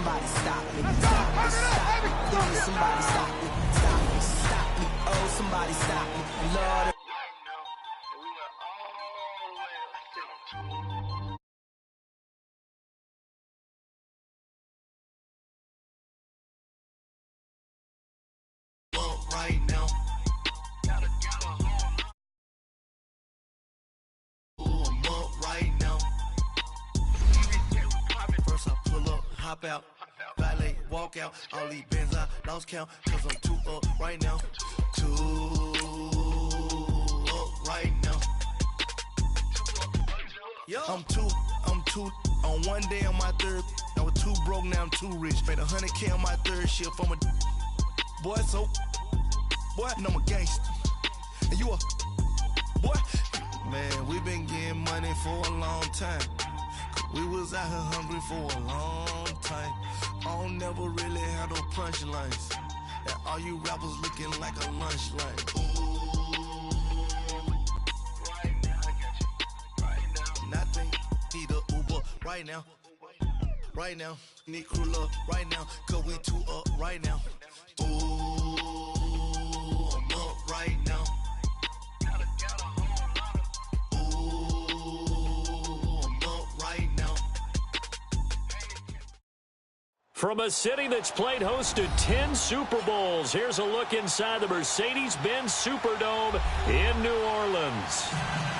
somebody stop me. Stop me, stop me. Please, somebody stop me. Stop me, stop me. Oh, somebody stop me. Lord. Right now. Ooh, I'm up right now. First I pull up, hop out, valet, walk out. All these bands I lost count, cause I'm too up right now. Too up right now. I'm too on one day on my third. I was too broke, now I'm too rich. Made 100K on my third shift. I'm a boy, so boy, and I'm a gangster. And you a boy. Man, we been getting money for a long time. We was out here hungry for a long time. I don't never really have no punchlines. And all you rappers looking like a lunch line. Ooh, right now, I got you. Right now. Nothing, need a Uber right now. Right now, need crew love right now. Cause we too up right now. Ooh, I'm up right now. From a city that's played host to 10 Super Bowls, here's a look inside the Mercedes-Benz Superdome in New Orleans.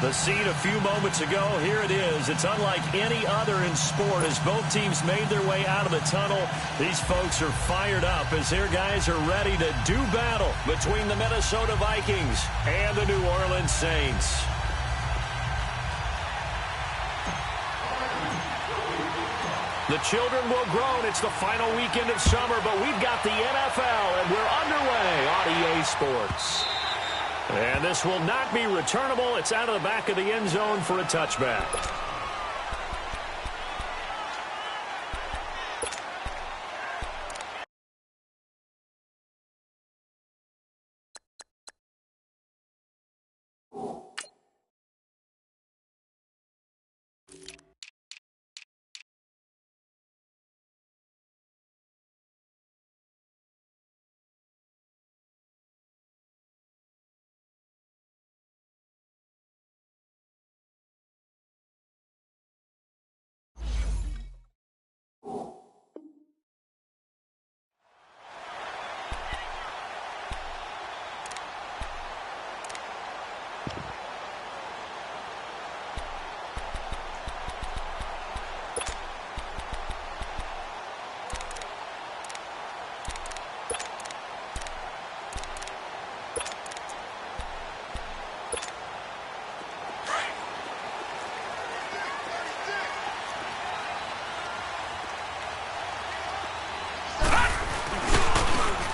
The scene a few moments ago, here it is. It's unlike any other in sport as both teams made their way out of the tunnel. These folks are fired up as their guys are ready to do battle between the Minnesota Vikings and the New Orleans Saints. The children will groan. It's the final weekend of summer, but we've got the NFL, and we're underway on EA Sports. And this will not be returnable. It's out of the back of the end zone for a touchback.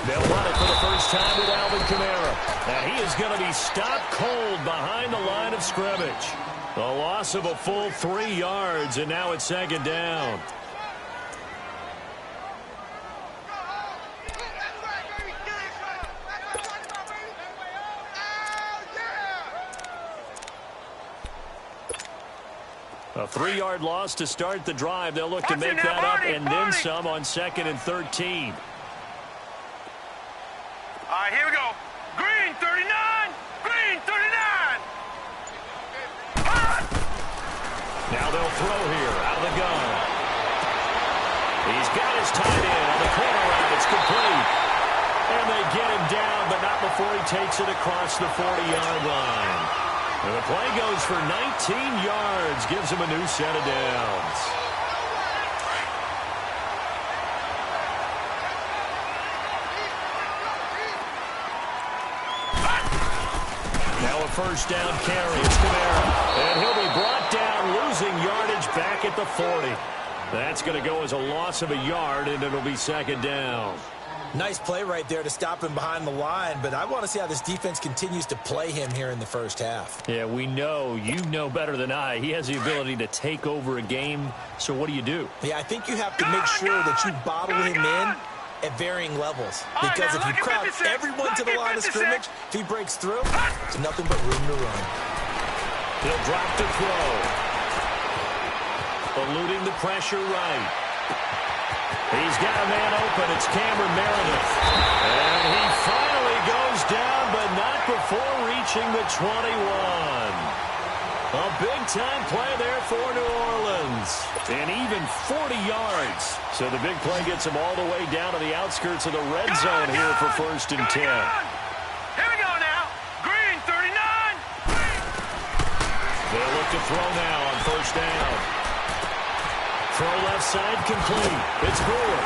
They'll run it for the first time with Alvin Kamara. And he is going to be stopped cold behind the line of scrimmage. A loss of a full 3 yards, and now it's second down. A 3-yard loss to start the drive. They'll look to make that up and then some on 2nd and 13. All right, here we go. Green 39! Green 39! Now they'll throw here out of the gun. He's got his tight end on the corner route. It's complete. And they get him down, but not before he takes it across the 40-yard line. And the play goes for 19 yards, gives him a new set of downs. Now a first down carry. It's Kamara. And he'll be brought down, losing yardage back at the 40. That's going to go as a loss of a yard, and it'll be second down. Nice play right there to stop him behind the line, but I want to see how this defense continues to play him here in the first half. Yeah, we know. You know better than I. He has the ability to take over a game, so what do you do? Yeah, I think you have to make sure that you bottle him in at varying levels, because if you crowd everyone to the line of scrimmage, if he breaks through, it's nothing but room to run. He'll drop to throw. Eluding the pressure right. He's got a man open. It's Cameron Meredith. And he finally goes down, but not before reaching the 21. A big-time play there for New Orleans. And even 40 yards. So the big play gets him all the way down to the outskirts of the red zone here for 1st and 10. Here we go now. Green, 39. They'll look to throw now on 1st down. Throw left side complete. It's Brewer.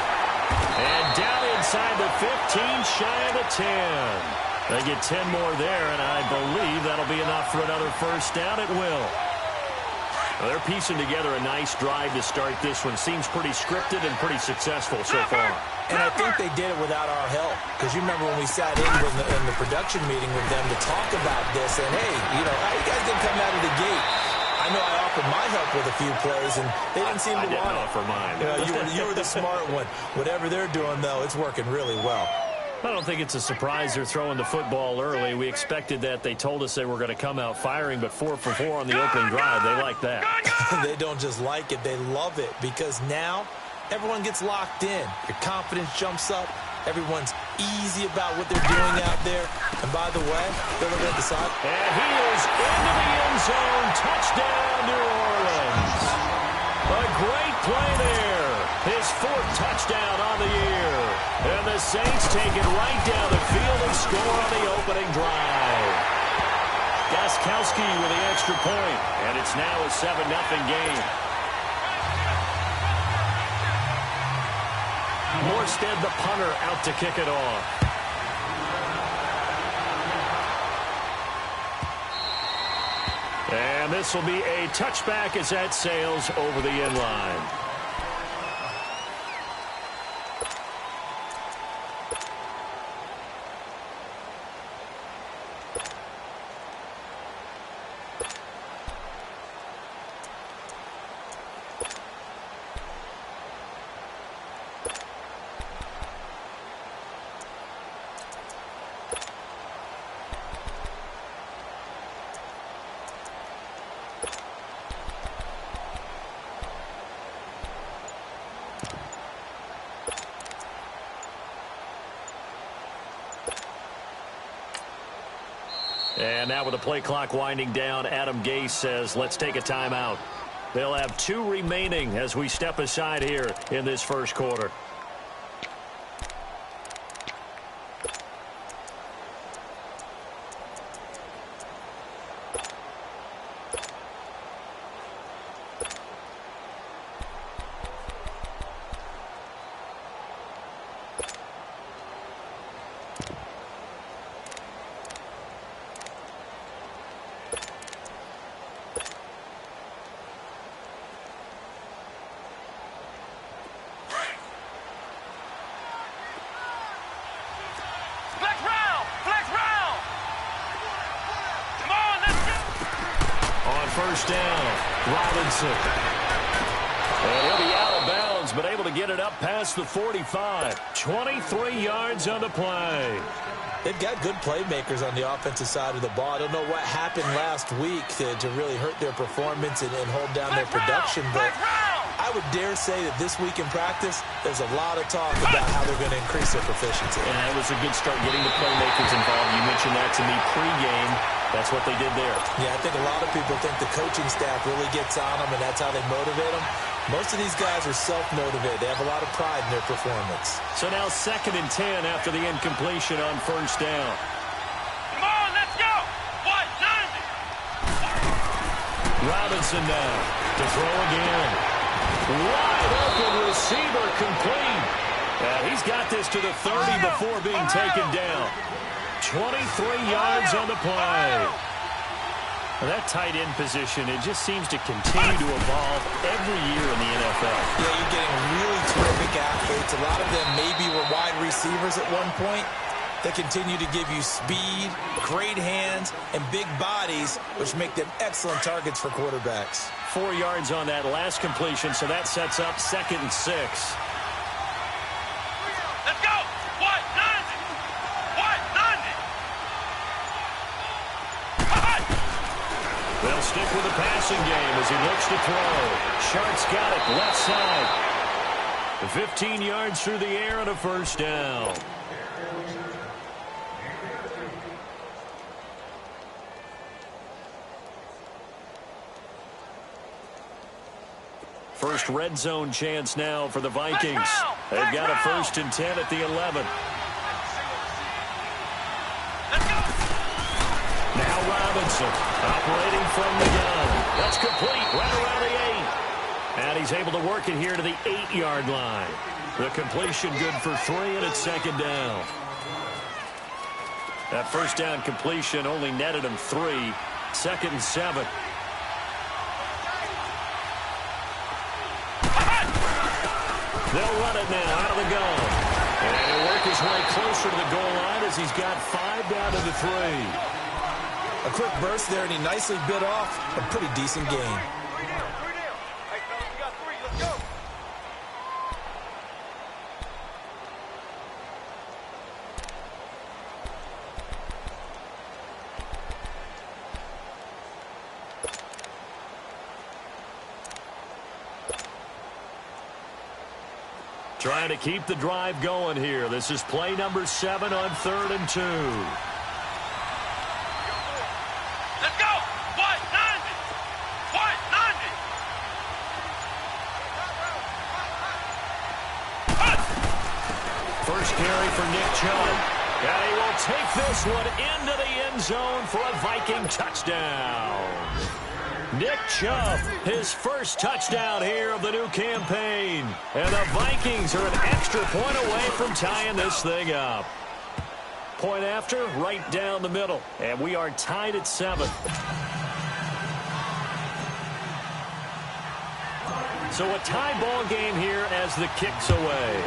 And down inside the 15, shy of the 10. They get 10 more there, and I believe that'll be enough for another 1st down. It will. Well, they're piecing together a nice drive to start this one. Seems pretty scripted and pretty successful so far. And I think they did it without our help. Because you remember when we sat in the production meeting with them to talk about this, and, hey, you know, how you guys didn't come out of the gate? I know I offered my help with a few plays, and they didn't seem to want it. I didn't offer mine. You were the smart one. Whatever they're doing, though, it's working really well. I don't think it's a surprise they're throwing the football early. We expected that. They told us they were going to come out firing, but 4 for 4 on the opening drive. They like that. They don't just like it. They love it because now everyone gets locked in. Your confidence jumps up. Everyone's easy about what they're doing out there. And by the way, they're looking at the side. And he is into the end zone. Touchdown, New Orleans. A great play there. His 4th touchdown on the year. And the Saints take it right down the field and score on the opening drive. Gostkowski with the extra point. And it's now a 7-0 game. Morstead, the punter, out to kick it off. And this will be a touchback as that sails over the end line. And now with the play clock winding down, Adam Gase says, let's take a timeout. They'll have 2 remaining as we step aside here in this 1st quarter. First down, Robinson. And he'll be out of bounds, but able to get it up past the 45. 23 yards on the play. They've got good playmakers on the offensive side of the ball. I don't know what happened last week to really hurt their performance and hold down their production, but I would dare say that this week in practice, there's a lot of talk about how they're going to increase their proficiency. And that was a good start getting the playmakers involved. You mentioned that to me pregame. That's what they did there. Yeah, I think a lot of people think the coaching staff really gets on them, and that's how they motivate them. Most of these guys are self-motivated. They have a lot of pride in their performance. So now 2nd and 10 after the incompletion on 1st down. Come on, let's go. What? 90. Robinson now to throw again. Wide open receiver complete. He's got this to the 30 before being taken down. 23 yards on the play. Well, that tight end position, it just seems to continue to evolve every year in the NFL. Yeah, you're getting really terrific athletes. A lot of them maybe were wide receivers at one point. They continue to give you speed, great hands, and big bodies, which make them excellent targets for quarterbacks. 4 yards on that last completion, so that sets up 2nd and 6. Let's go. What? 90. What? 90. They'll stick with the passing game as he looks to throw. Sharp's got it, left side. 15 yards through the air and a first down. First red zone chance now for the Vikings. They've got a 1st and 10 at the 11. Now Robinson operating from the gun. That's complete right around the 8. And he's able to work it here to the 8-yard line. The completion good for 3, and it's 2nd down. That first down completion only netted him 3. 2nd and 7. They'll run it now out of the gun. And he'll work his way closer to the goal line as he's got 5 down to the 3. A quick burst there, and he nicely bit off a pretty decent gain. Trying to keep the drive going here. This is play number 7 on 3rd and 2. Let's go! What? 90! What? 90! First carry for Nick Chubb. And he will take this one into the end zone for a Viking touchdown. Nick Chubb, his first touchdown here of the new campaign. And the Vikings are an extra point away from tying this thing up. Point after, right down the middle. And we are tied at 7. So a tie ball game here as the kick's away.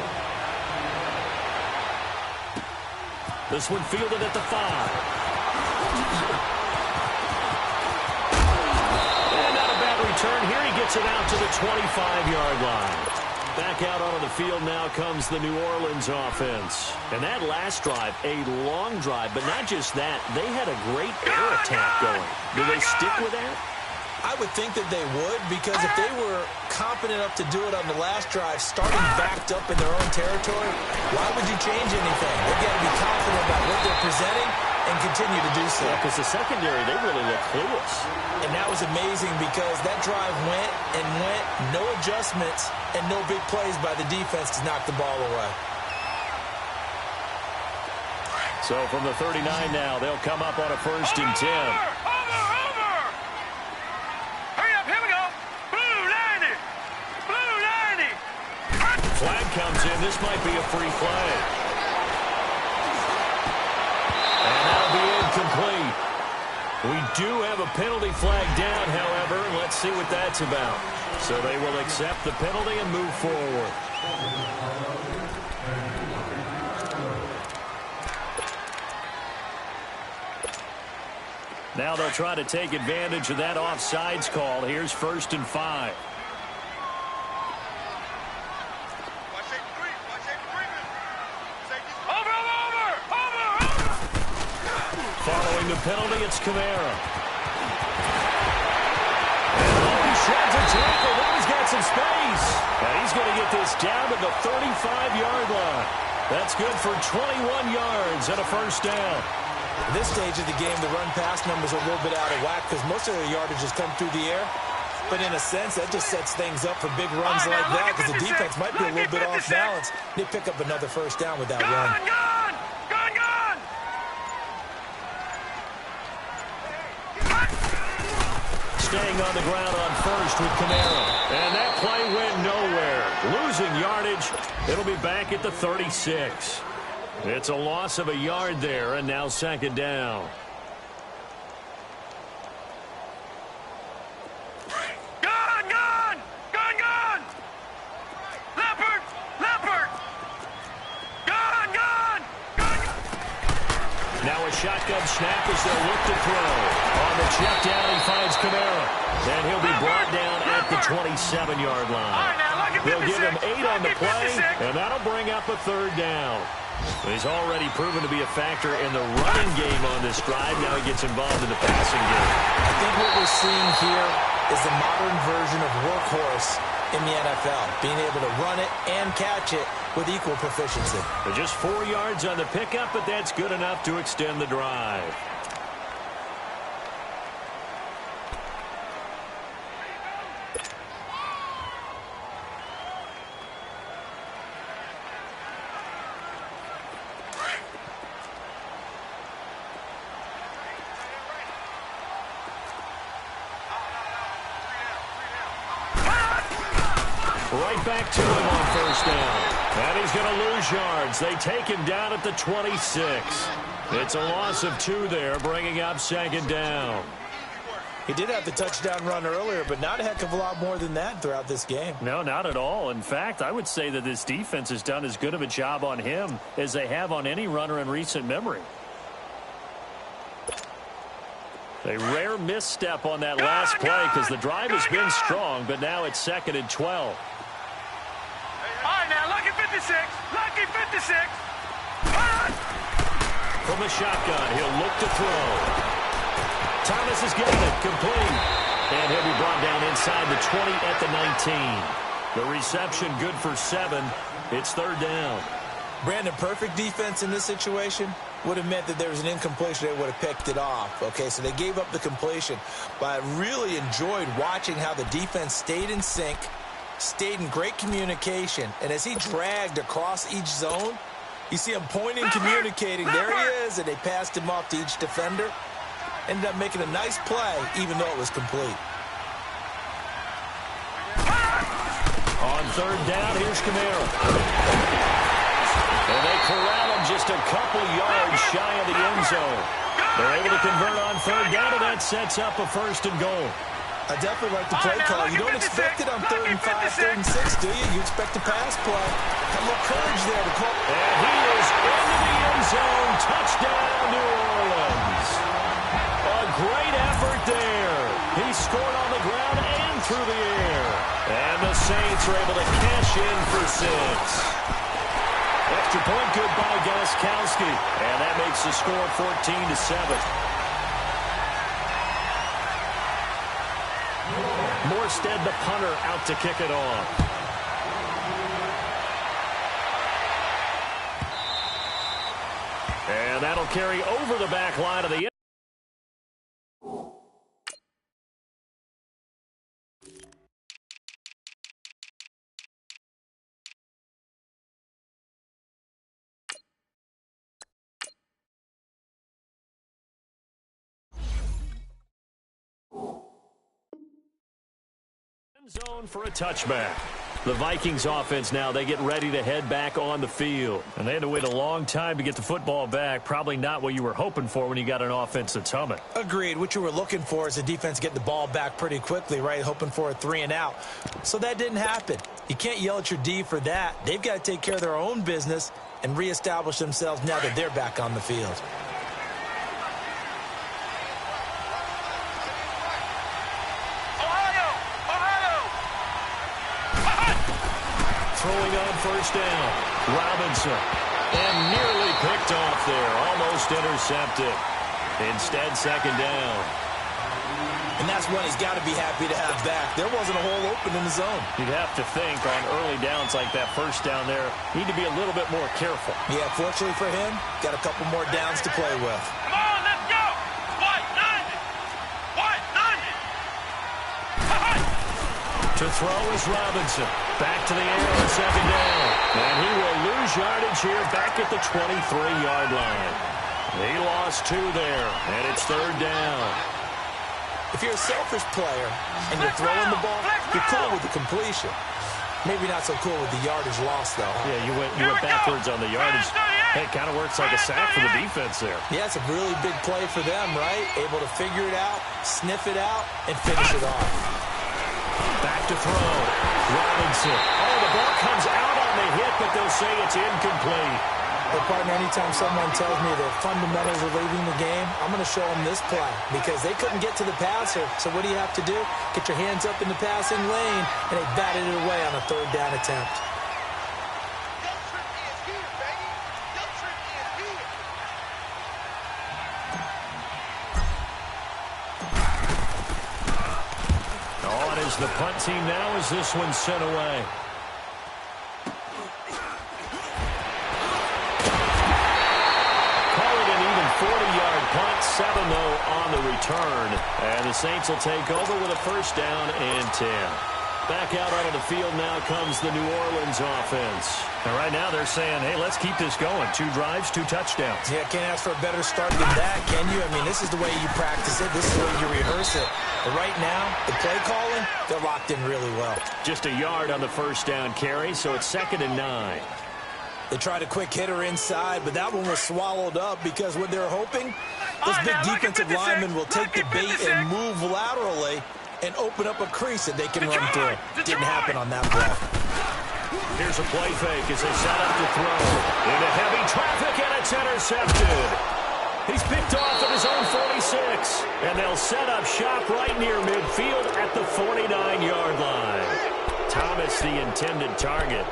This one fielded at the 5. Turn here, he gets it out to the 25-yard line. Back out onto the field now comes the New Orleans offense. And that last drive, a long drive, but not just that, they had a great air attack going. Do they stick with that? I would think that they would, because if they were confident enough to do it on the last drive, starting backed up in their own territory, why would you change anything? They've got to be confident about what they're presenting and continue to do so. Because the secondary, they really look clueless. And that was amazing because that drive went and went, no adjustments, and no big plays by the defense to knock the ball away. So from the 39 now, they'll come up on a 1st and 10. Over! Hurry up, here we go! Blue 90! Blue 90! Flag comes in. This might be a free play. And that'll be incomplete. We do have a penalty flag down, however. Let's see what that's about. So they will accept the penalty and move forward. Now they'll try to take advantage of that offsides call. Here's 1st and 5. Following the penalty, it's Kamara. And he sheds a tackle. Now he's got some space. And he's going to get this down to the 35-yard line. That's good for 21 yards and a 1st down. At this stage of the game, the run-pass numbers are a little bit out of whack because most of their yardage has come through the air. But in a sense, that just sets things up for big runs like that because the defense might be a little bit off balance. They pick up another 1st down with that run. Gone! Staying on the ground on 1st with Kamara. And that play went nowhere. Losing yardage. It'll be back at the 36. It's a loss of a yard there, and now 2nd down. Gone! Leopard! Gone! Now a shotgun snap as they'll look to throw. On the check down, he finds Kamara. And he'll be brought down at the 27-yard line. They'll give him 8 on the play, and that'll bring up a 3rd down. He's already proven to be a factor in the running game on this drive. Now he gets involved in the passing game. I think what we're seeing here is the modern version of workhorse in the NFL, being able to run it and catch it with equal proficiency. They're just 4 yards on the pickup, but that's good enough to extend the drive. Right back to him on first down. And he's going to lose yards. They take him down at the 26. It's a loss of 2 there, bringing up second down. He did have the touchdown run earlier, but not a heck of a lot more than that throughout this game. No, not at all. In fact, I would say that this defense has done as good of a job on him as they have on any runner in recent memory. A rare misstep on that last play because the drive has been strong, but now it's 2nd and 12. All right, now, lucky 56. Lucky 56. From the shotgun, he'll look to throw. Thomas is getting it complete. And he'll be brought down inside the 20 at the 19. The reception good for 7. It's 3rd down. Brandon, perfect defense in this situation would have meant that there was an incompletion. They would have picked it off. Okay, so they gave up the completion. But I really enjoyed watching how the defense stayed in sync, stayed in great communication, and as he dragged across each zone, you see him pointing, communicating. There he is, and they passed him off to each defender. Ended up making a nice play, even though it was complete. On 3rd down, here's Kamara. And they corral him just a couple yards shy of the end zone. They're able to convert on 3rd down, and that sets up a 1st and goal. I definitely like the play call. You don't expect it on 3rd and 5, 3rd and 6, do you? You expect a pass play. Got a little courage there to call. And he is into the end zone. Touchdown, New Orleans. A great effort there. He scored on the ground and through the air. And the Saints are able to cash in for 6. Extra point good by Gostkowski. And that makes the score 14-7. Morstead, the punter, out to kick it off. And that'll carry over the back line of the end. Zone for a touchback. The Vikings offense now, they get ready to head back on the field. And they had to wait a long time to get the football back. Probably not what you were hoping for when you got an offense that's humming. Agreed. What you were looking for is the defense get the ball back pretty quickly, right? Hoping for a 3 and out. So that didn't happen. You can't yell at your D for that. They've got to take care of their own business and reestablish themselves now that they're back on the field. Throwing on 1st down, Robinson. And nearly picked off there, almost intercepted. Instead, 2nd down. And that's one he's got to be happy to have back. There wasn't a hole open in the zone. You'd have to think on early downs like that 1st down there, need to be a little bit more careful. Yeah, fortunately for him, got a couple more downs to play with. Come on, let's go. White 90. White 90. To throw is Robinson. Back to the air on 2nd down. And he will lose yardage here back at the 23-yard line. He lost 2 there, and it's 3rd down. If you're a selfish player and you're throwing the ball, you're cool with the completion. Maybe not so cool with the yardage loss, though. Yeah, you went backwards on the yardage. Hey, it kind of works like a sack for the defense there. Yeah, it's a really big play for them, right? Able to figure it out, sniff it out, and finish it off. Back to throw. Robinson. Oh, the ball comes out on the hit, but they'll say it's incomplete. Well, partner, anytime someone tells me the fundamentals are leaving the game, I'm going to show them this play because they couldn't get to the passer. So what do you have to do? Get your hands up in the passing lane, and they batted it away on a 3rd down attempt. the punt team now as this one's sent away. Call it an even 40-yard punt, 7-0 on the return. And the Saints will take over with a first down and 10. Back out onto the field now comes the New Orleans offense. And right now they're saying, hey, let's keep this going. 2 drives, 2 touchdowns. Yeah, can't ask for a better start than that, can you? I mean, this is the way you practice it. This is the way you rehearse it. But right now, the play calling, they're locked in really well. Just a yard on the first down carry, so it's 2nd and 9. They tried a quick hitter inside, but that one was swallowed up because what they're hoping, those big defensive linemen will take the bait and move laterally and open up a crease that they can run through. Didn't happen on that play. Here's a play fake as they set up to throw. Into heavy traffic, and it's intercepted. He's picked off at his own 46. And they'll set up shop right near midfield at the 49-yard line. Thomas, the intended target.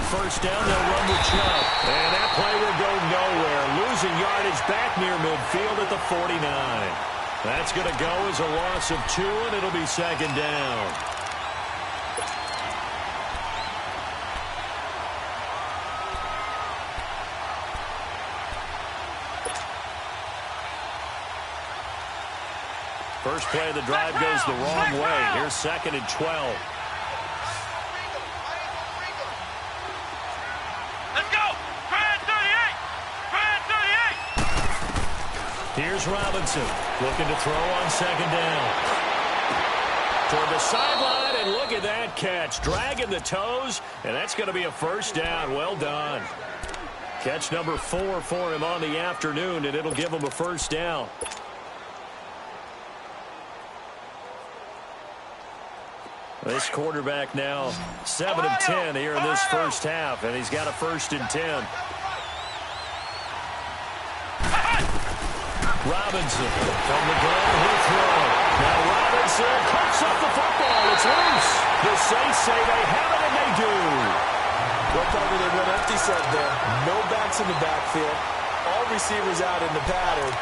First down, they'll run with Chubb. And that play will go nowhere. Losing yardage back near midfield at the 49. That's going to go as a loss of 2, and it'll be 2nd down. First play of the drive goes the wrong way. Here's 2nd and 12. Here's Robinson looking to throw on 2nd down. Toward the sideline, and look at that catch. Dragging the toes, and that's going to be a first down. Well done. Catch number 4 for him on the afternoon, and it'll give him a first down. This quarterback now 7 of 10 here in this first half, and he's got a 1st and 10. Robinson from the ground, he'll throw. Now Robinson cuts up the football. It's loose. The Saints say they have it, and they do. What cover they went empty set there. No backs in the backfield. All receivers out in the pattern.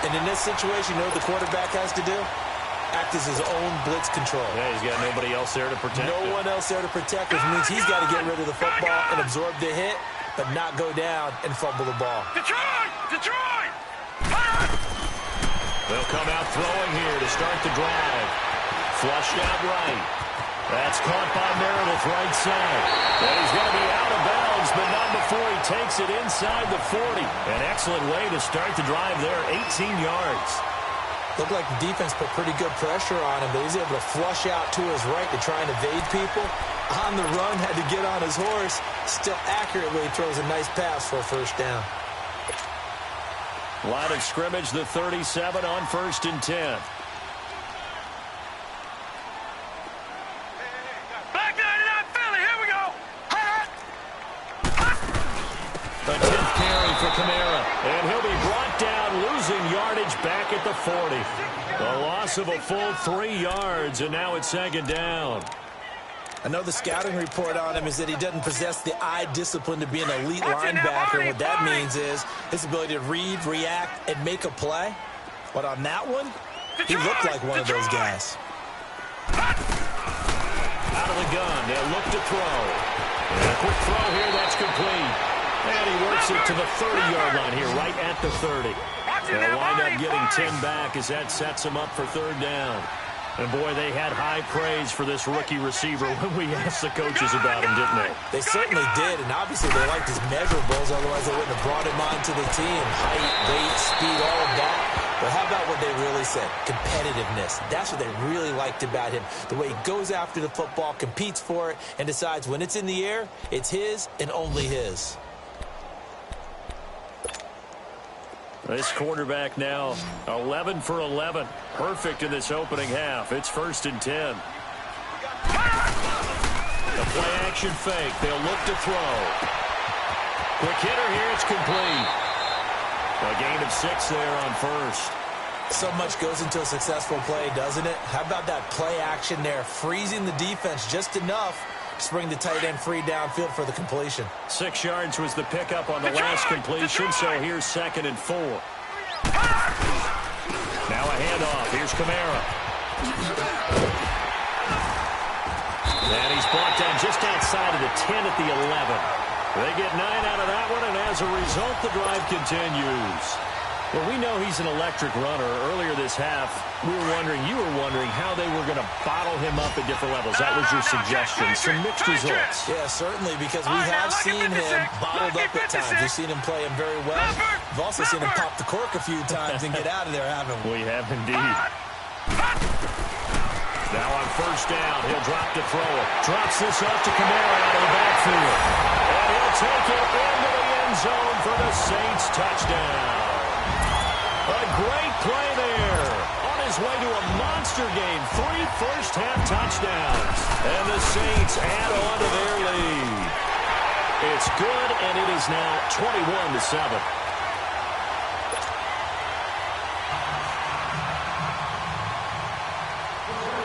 And in this situation, you know what the quarterback has to do? Act as his own blitz control. Yeah, he's got nobody else there to protect him. No one else there to protect, which means he's got to get rid of the football and absorb the hit, but not go down and fumble the ball. Detroit! Detroit! They'll come out throwing here to start the drive. Flushed out right. That's caught by Meredith right side. And he's going to be out of bounds, but not before he takes it inside the 40. An excellent way to start the drive there, 18 yards. Looked like the defense put pretty good pressure on him, but he's able to flush out to his right to try and evade people. On the run, had to get on his horse. Still accurately throws a nice pass for a first down. Line of scrimmage, the 37 on 1st and 10. Back 99 Philly, here we go. The 10th carry for Kamara. And he'll be brought down, losing yardage back at the 40. A loss of a full 3 yards, and now it's 2nd down. I know the scouting report on him is that he doesn't possess the eye discipline to be an elite linebacker. What that means is his ability to read, react, and make a play. But on that one, he looked like one of those guys. Out of the gun, they'll look to throw. And a quick throw here, that's complete. And he works it to the 30-yard line here, right at the 30. They'll wind up getting 10 back as that sets him up for 3rd down. And, boy, they had high praise for this rookie receiver when we asked the coaches about him, didn't they? They certainly did, and obviously they liked his measurables, otherwise they wouldn't have brought him onto the team. Height, weight, speed, all of that. But how about what they really said? Competitiveness. That's what they really liked about him. The way he goes after the football, competes for it, and decides when it's in the air, it's his and only his. This quarterback now 11 for 11. Perfect in this opening half. It's 1st and 10. The play action fake. They'll look to throw. Quick hitter here. It's complete. A gain of 6 there on 1st. So much goes into a successful play, doesn't it? How about that play action there, freezing the defense just enough to bring the tight end free downfield for the completion. 6 yards was the pickup on the last completion, so here's 2nd and 4. Now a handoff. Here's Kamara. And he's brought down just outside of the 10 at the 11. They get 9 out of that one, and as a result, the drive continues. Well, we know he's an electric runner. Earlier this half, you were wondering how they were going to bottle him up at different levels. That was your suggestion. Some mixed results. Yeah, certainly, because we have seen him bottled up at times. We've seen him play him very well. We've also seen him pop the cork a few times and get out of there, haven't we? We have indeed. Now on 1st down, he'll drop to throw it. Drops this off to Kamara out of the backfield. And he'll take it into the end zone for the Saints touchdown. A great play there. On his way to a monster game. 3 first-half touchdowns. And the Saints add on to their lead. It's good, and it is now 21-7.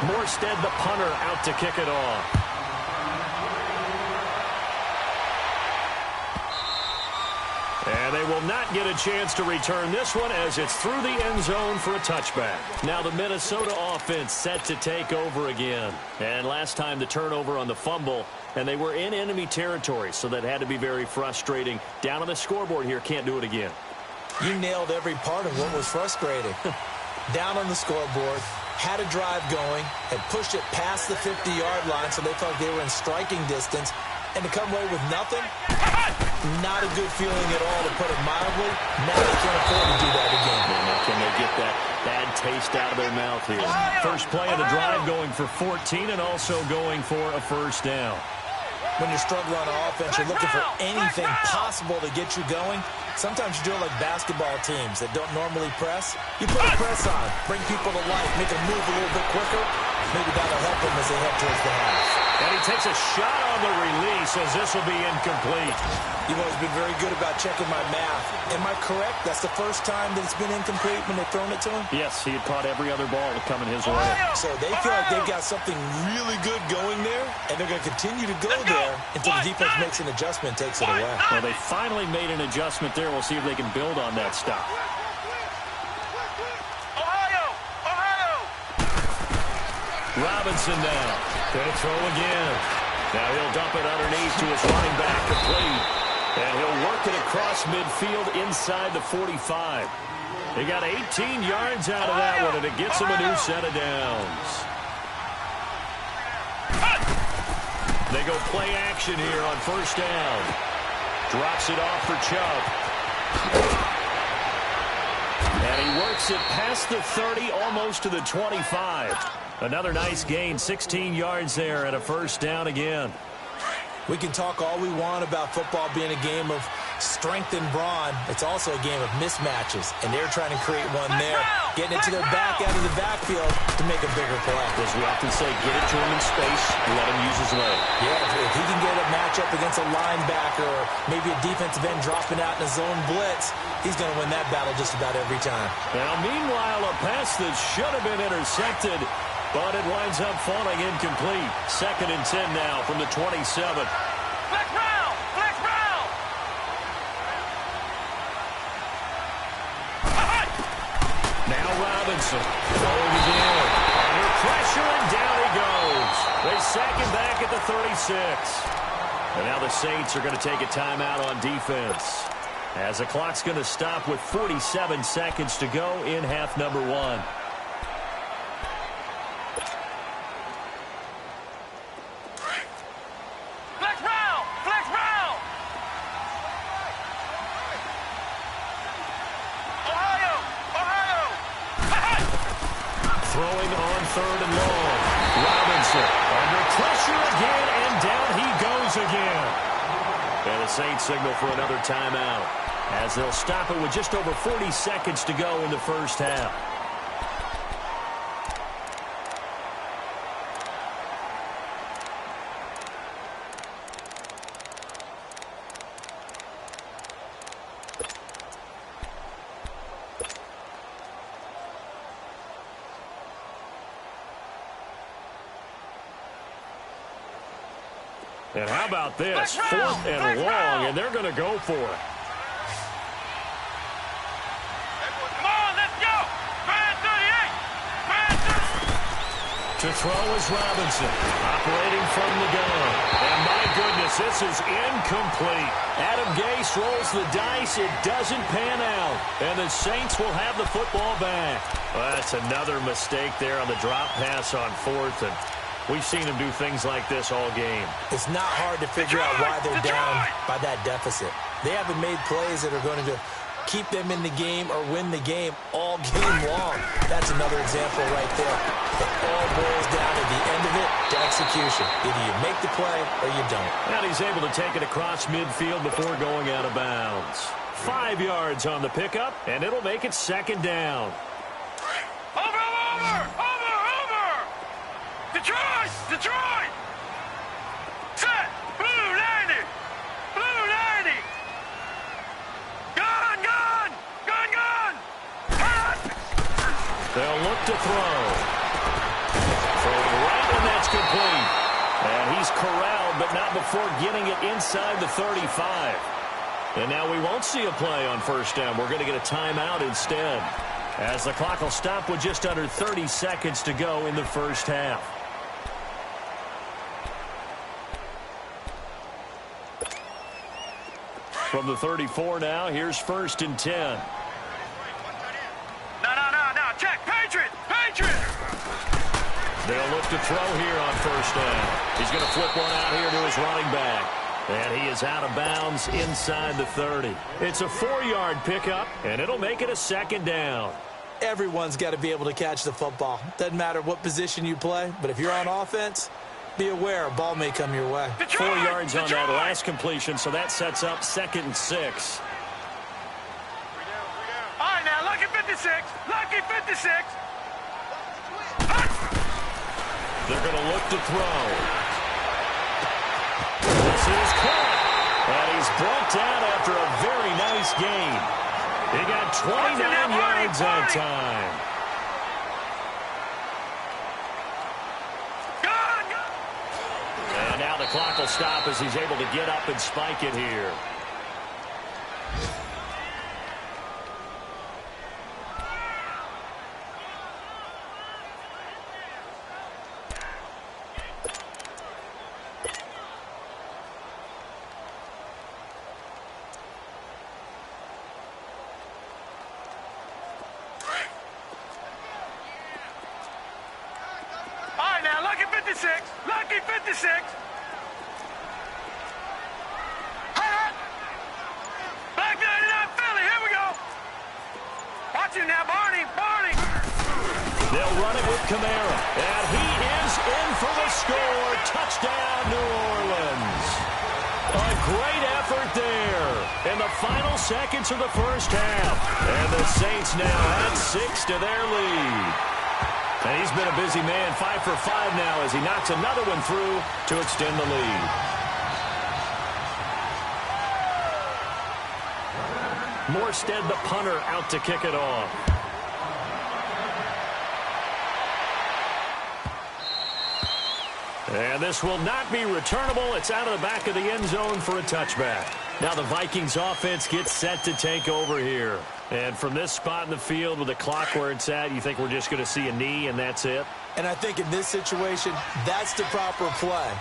Morstead, the punter, out to kick it off. And they will not get a chance to return this one as it's through the end zone for a touchback. Now the Minnesota offense set to take over again. And last time the turnover on the fumble, and they were in enemy territory, so that had to be very frustrating. Down on the scoreboard here, can't do it again. You nailed every part of what was frustrating. Down on the scoreboard, had a drive going, had pushed it past the 50-yard line, so they felt they were in striking distance, and to come away with nothing, not a good feeling at all, to put it mildly. Now they can't afford to do that again. And can they get that bad taste out of their mouth here? First play of the drive going for 14 and also going for a 1st down. When you're struggling on offense, you're looking for anything possible to get you going. Sometimes you do it like basketball teams that don't normally press. You put a press on, bring people to life, make them move a little bit quicker. Maybe that'll help them as they head towards the half. And he takes a shot on the release as this will be incomplete. You've always been very good about checking my math. Am I correct? That's the first time that it's been incomplete when they've thrown it to him? Yes, he had caught every other ball coming his way. So they feel like they've got something really good going there, and they're going to continue to go there until the defense makes an adjustment and takes it away. Well, they finally made an adjustment there. We'll see if they can build on that stop. Robinson now. Going to throw again. Now he'll dump it underneath to his running back, complete. And he'll work it across midfield inside the 45. He got 18 yards out of that one, and it gets him a new set of downs. They go play action here on 1st down. Drops it off for Chubb. And he works it past the 30, almost to the 25. Another nice gain, 16 yards there, and a 1st down again. We can talk all we want about football being a game of strength and brawn. It's also a game of mismatches, and they're trying to create one there, getting it to their back out of the backfield to make a bigger play. As we often say, get it to him in space, let him use his leg. Yeah, if he can get a matchup against a linebacker or maybe a defensive end dropping out in a zone blitz, he's going to win that battle just about every time. Now, meanwhile, a pass that should have been intercepted, but it winds up falling incomplete. 2nd and 10 now from the 27. Black round! Black round! Now Robinson throwing again. Under pressure, and down he goes. They sack him back at the 36. And now the Saints are going to take a timeout on defense, as the clock's going to stop with 47 seconds to go in half number 1. Throwing on 3rd and long. Robinson under pressure again, and down he goes again. And the Saints signal for another timeout, as they'll stop it with just over 40 seconds to go in the 1st half. And how about this? 4th and long, and they're going to go for it. Come on, let's go. Man 38. Man 38. To throw is Robinson, operating from the gun. And my goodness, this is incomplete. Adam Gase rolls the dice. It doesn't pan out. And the Saints will have the football back. Well, that's another mistake there on the drop pass on 4th. And we've seen him do things like this all game. It's not hard to figure out why they're down by that deficit. They haven't made plays that are going to keep them in the game or win the game all game long. That's another example right there. It all boils down at the end of it to execution. Either you make the play or you don't. And he's able to take it across midfield before going out of bounds. 5 yards on the pickup, and it'll make it 2nd down. Over! Detroit! Detroit! Set! Blue 90! Blue 90! Gun! Hot! They'll look to throw. Throwing right, and that's complete. And he's corralled, but not before getting it inside the 35. And now we won't see a play on 1st down. We're going to get a timeout instead, as the clock will stop with just under 30 seconds to go in the 1st half. From the 34 now, here's 1st and 10. No. Check. Patriot! They'll look to throw here on 1st down. He's going to flip one out here to his running back. And he is out of bounds inside the 30. It's a 4-yard pickup, and it'll make it a 2nd down. Everyone's got to be able to catch the football. Doesn't matter what position you play, but if you're on offense, be aware a ball may come your way. 4 yards on that last completion, so that sets up 2nd and 6. All right, now, lucky 56. They're going to look to throw. This is caught. And he's brought down after a very nice gain. He got 29 yards that time. And now the clock will stop as he's able to get up and spike it here. Lucky 56. Black 99 Philly, here we go. Watch him now, Barney. They'll run it with Kamara. And he is in for the score. Touchdown, New Orleans. A great effort there in the final seconds of the 1st half. And the Saints now add 6 to their lead. And he's been a busy man, 5 for 5 now as he knocks another one through to extend the lead. Morstead, the punter, out to kick it off. And this will not be returnable. It's out of the back of the end zone for a touchback. Now the Vikings offense gets set to take over here. And from this spot in the field with the clock where it's at, you think we're just going to see a knee and that's it? And I think in this situation, that's the proper play.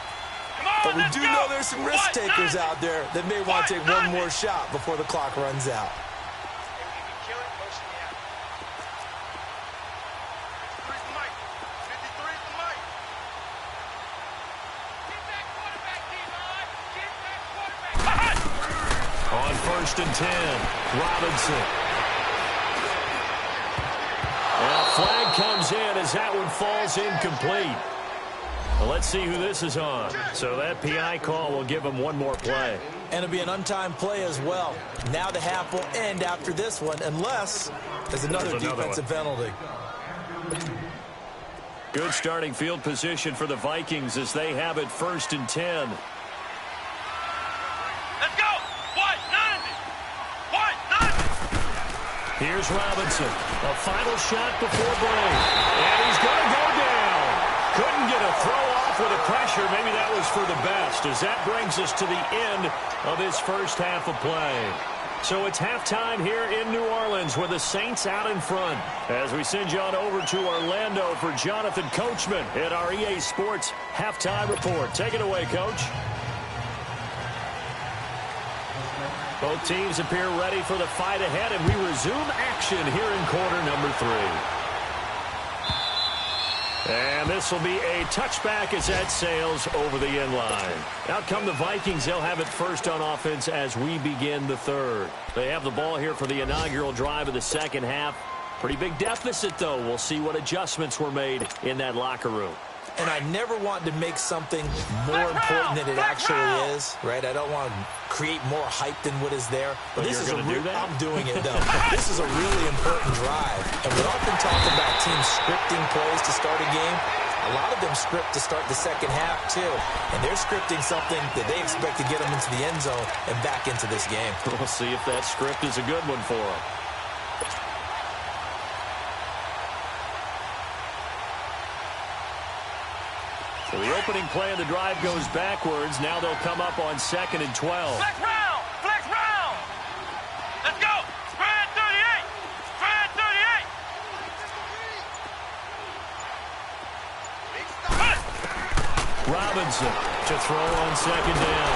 But we do know there's some risk takers out there that may want to take one more shot before the clock runs out. On 1st and 10, Robinson. Well, flag comes in as that one falls incomplete. Well, let's see who this is on. So that PI call will give him one more play. And it'll be an untimed play as well. Now the half will end after this one, unless there's another defensive penalty. Good starting field position for the Vikings as they have it 1st and 10. Let's go! What? 90! Here's Robinson. A final shot before break. And he's going to go down. Couldn't get a throw off with the pressure. Maybe that was for the best. lost as that brings us to the end of this first half of play. So it's halftime here in New Orleans with the Saints out in front. As we send you on over to Orlando for Jonathan Coachman at our EA Sports Halftime Report. Take it away, Coach. Both teams appear ready for the fight ahead, and we resume action here in quarter number 3. And this will be a touchback as that sails over the end line. Out come the Vikings. They'll have it first on offense as we begin the third. They have the ball here for the inaugural drive of the second half. Pretty big deficit, though. We'll see what adjustments were made in that locker room. And I never want to make something more important than it actually is, right? I don't want to create more hype than what is there. But this is going to do that? I'm doing it, though. This is a really important drive. And we often talk about teams scripting plays to start a game. A lot of them script to start the second half, too. And they're scripting something that they expect to get them into the end zone and back into this game. We'll see if that script is a good one for them. So the opening play of the drive goes backwards. Now they'll come up on 2nd and 12. Flex round! Flex round! Let's go! Spread 38! Spread 38! Robinson to throw on 2nd down.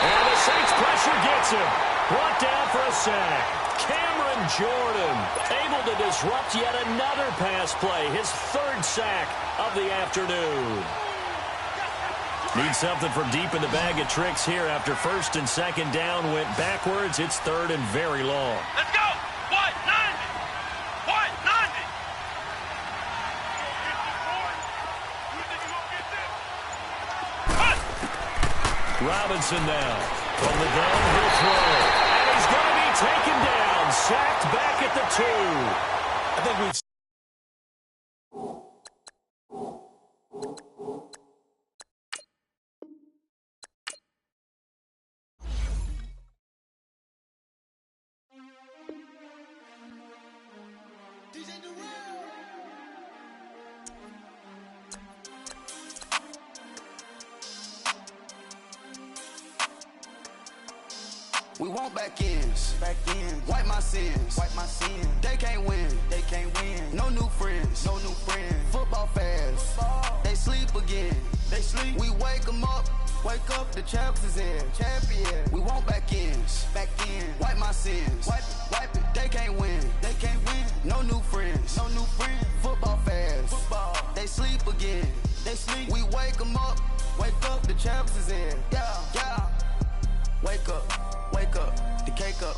And the Saints pressure gets him. Brought down for a sack. Cameron Jordan able to disrupt yet another pass play. His 3rd sack of the afternoon. Need something from deep in the bag of tricks here after 1st and 2nd down went backwards. It's 3rd and very long. Let's go! What? 90! What? 90! Robinson now. From the gun, he'll throw. And he's going to be taken down. Sacked back at the 2. I think we've We want back ends. Wipe my sins. They can't win. No new friends. Football fans. They sleep again. We wake them up. Wake up, the champs is in. Champion. We want back ends. Wipe my sins. Wipe it. They can't win. No new friends. Football fans. They sleep again. We wake them up. Wake up, the champs is in. Yeah. Wake up, the cake up,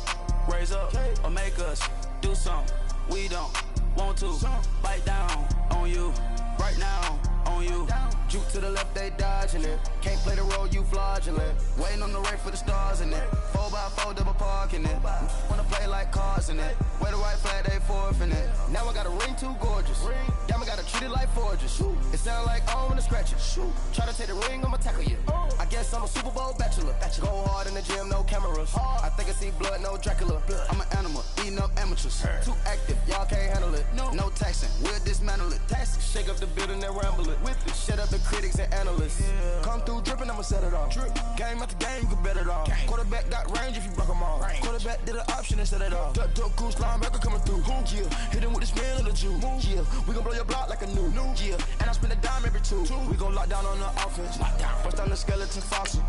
raise up, or make us do something we don't want to. Bite down on you, right now on you. Juke to the left, they dodging it. Can't play the role, you fraudulent. Waiting on the race for the stars in it. 4x4 double parking it. Wanna play like cars in it. Wait the right flag, they forfeit it. Now I got a ring too gorgeous. Damn, I gotta treat it like forges. It sound like I'm gonna scratch it. Try to take the ring, I'ma tackle you. I guess I'm a Super Bowl bachelor. Go hard in the gym, no cameras. I think I see blood, no Dracula. I'm an animal, eating up amateurs. Too active, y'all can't handle it. No taxing, we'll dismantle it. Shake up the building and ramble it. Whip it, shut up the critics and analysts. Come through dripping, I'ma set it off. Game after game, you can bet it off. Quarterback got range if you broke them off. Quarterback did an option and set it off. Duck goose linebacker coming through. Yeah, hit him with the spin of the Jew. Yeah, we gon' blow your block like a new. Yeah, and I spend a dime every 2. We gon' lock down on the offense. Bust down the skeleton fossil.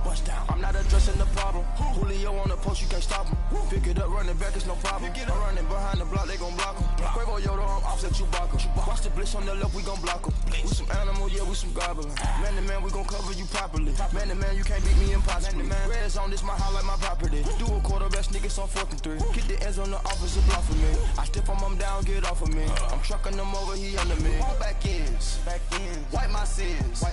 I'm not addressing the problem. Julio on the post, you can't stop him. Pick it up, running back, it's no problem. I'm running behind the block, they gon' block him. Quavo Yoda, I'm offset Chewbacca. Watch the blitz on the left, we gon' block him. We some animal, yeah, we some goblin. Man to man, we gon' cover you properly. Man to man, you can't beat me impossibly. Red zone, this my highlight, my property. Do a quarterback sneakers on 4th and 3. Get the ends on the offensive block for me. I step on him down, get off of me. I'm trucking them over, he under me. Back ends. Wipe my sins.